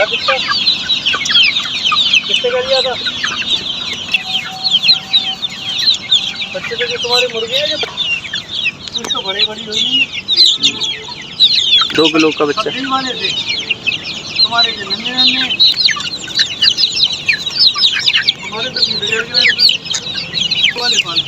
कितना कितने का लिया था? बच्चे तो जो तुम्हारे मुर्गे हैं जो कुछ तो बड़े बड़ी हुई 2 किलो का बच्चा वाले थे तुम्हारे जो नन्हे नन्हे हमारे तो वाले पाल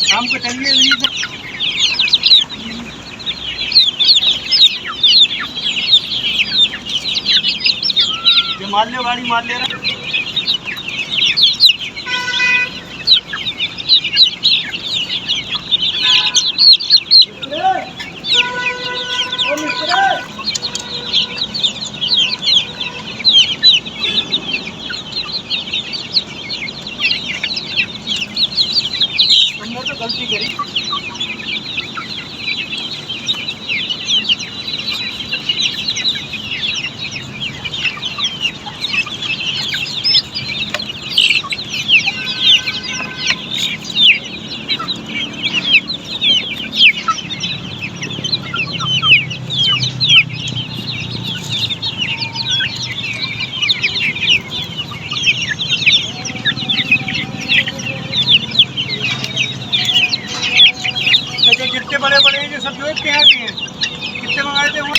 शाम को चलिए जो मार ले गाड़ी मार ले रहा तुमने तो गलती करी। जितने बड़े बड़े हैं जो सब जो के यहाँ के हैं कितने मंगाए थे वो